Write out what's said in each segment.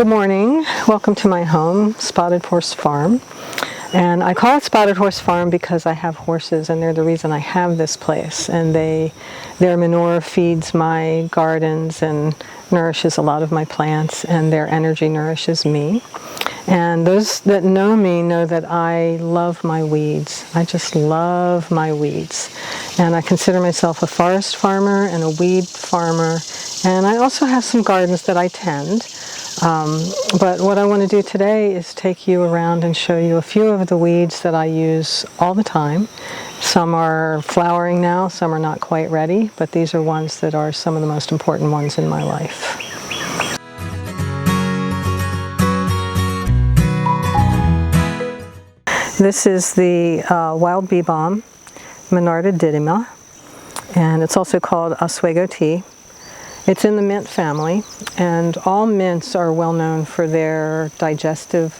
Good morning. Welcome to my home, Spotted Horse Farm. And I call it Spotted Horse Farm because I have horses, and they're the reason I have this place. And their manure feeds my gardens and nourishes a lot of my plants, and their energy nourishes me. And those that know me know that I love my weeds. I just love my weeds. And I consider myself a forest farmer and a weed farmer. And I also have some gardens that I tend. But what I want to do today is take you around and show you a few of the weeds that I use all the time. Some are flowering now, some are not quite ready, but these are ones that are some of the most important ones in my life. This is the wild bee balm, Monarda didyma, and it's also called Oswego tea. It's in the mint family, and all mints are well known for their digestive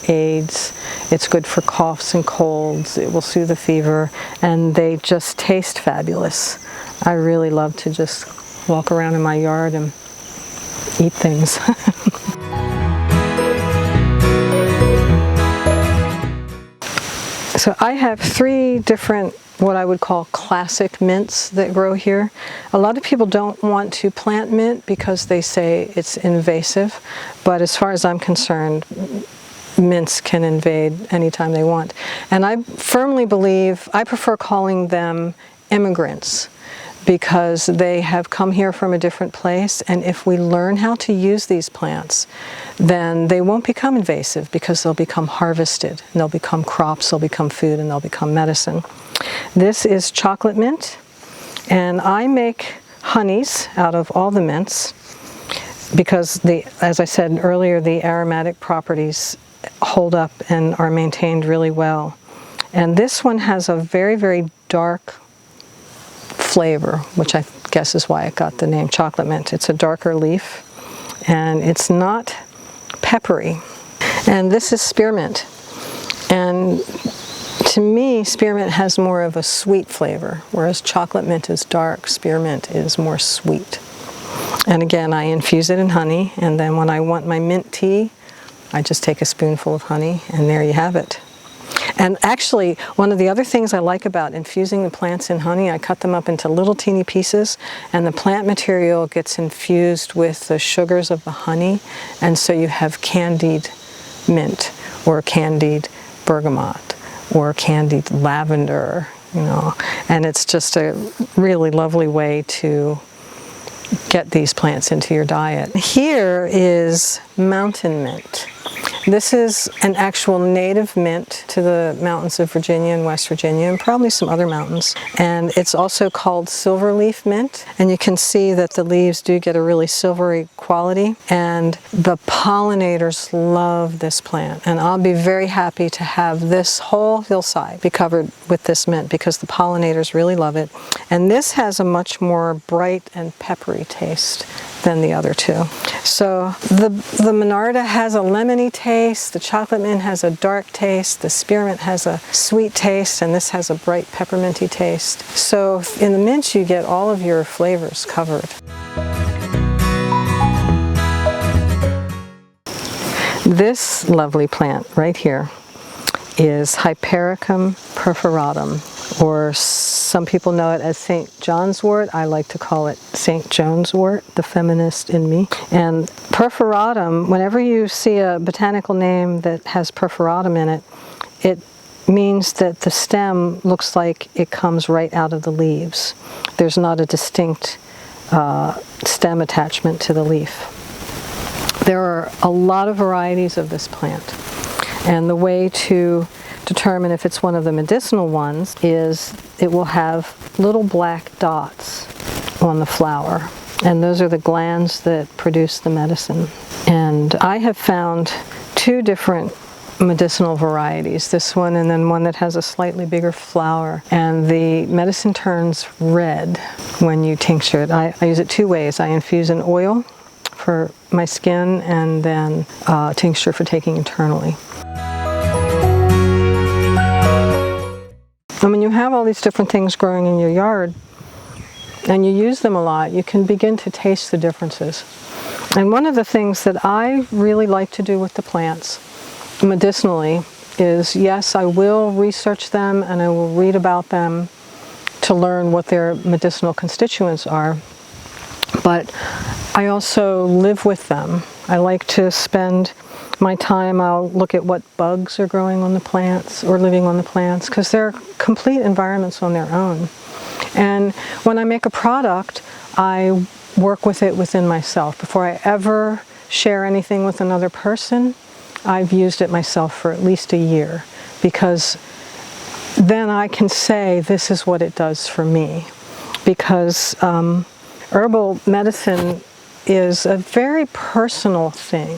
aids. It's good for coughs and colds. It will soothe a fever, and they just taste fabulous. I really love to just walk around in my yard and eat things. So I have three different what I would call classic mints that grow here. A lot of people don't want to plant mint because they say it's invasive, but as far as I'm concerned, mints can invade anytime they want. And I firmly believe, I prefer calling them immigrants, because they have come here from a different place, and if we learn how to use these plants, then they won't become invasive, because they'll become harvested, and they'll become crops, they'll become food, and they'll become medicine. This is chocolate mint, and I make honeys out of all the mints because, as I said earlier, the aromatic properties hold up and are maintained really well. And this one has a very, very dark flavor, which I guess is why it got the name chocolate mint. It's a darker leaf, and it's not peppery. And this is spearmint, and to me, spearmint has more of a sweet flavor, whereas chocolate mint is dark, spearmint is more sweet. And again, I infuse it in honey, and then when I want my mint tea, I just take a spoonful of honey, and there you have it. And actually, one of the other things I like about infusing the plants in honey, I cut them up into little teeny pieces, and the plant material gets infused with the sugars of the honey, and so you have candied mint, or candied bergamot, or candied lavender, you know, and it's just a really lovely way to get these plants into your diet. Here is mountain mint. This is an actual native mint to the mountains of Virginia and West Virginia, and probably some other mountains. And it's also called silverleaf mint. And you can see that the leaves do get a really silvery quality. And the pollinators love this plant. And I'll be very happy to have this whole hillside be covered with this mint, because the pollinators really love it. And this has a much more bright and peppery taste than the other two. So the Monarda has a lemony taste, the chocolate mint has a dark taste, the spearmint has a sweet taste, and this has a bright pepperminty taste. So in the mint you get all of your flavors covered. This lovely plant right here is Hypericum perforatum, or some people know it as St. John's wort. I like to call it St. Joan's wort, the feminist in me. And perforatum, whenever you see a botanical name that has perforatum in it, it means that the stem looks like it comes right out of the leaves. There's not a distinct stem attachment to the leaf. There are a lot of varieties of this plant, and the way to determine if it's one of the medicinal ones is it will have little black dots on the flower, and those are the glands that produce the medicine. And I have found two different medicinal varieties, this one and then one that has a slightly bigger flower, and the medicine turns red when you tincture it. I use it two ways. I infuse in oil for my skin, and then tincture for taking internally. And when you have all these different things growing in your yard and you use them a lot, you can begin to taste the differences. And one of the things that I really like to do with the plants medicinally is, yes, I will research them and I will read about them to learn what their medicinal constituents are, but I also live with them. I like to spend my time, I'll look at what bugs are growing on the plants or living on the plants, because they're complete environments on their own. And when I make a product, I work with it within myself. Before I ever share anything with another person, I've used it myself for at least a year, because then I can say this is what it does for me. Because herbal medicine is a very personal thing,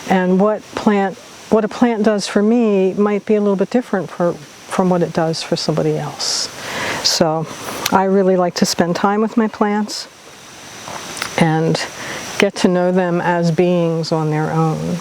and what a plant does for me might be a little bit different from what it does for somebody else. So I really like to spend time with my plants and get to know them as beings on their own.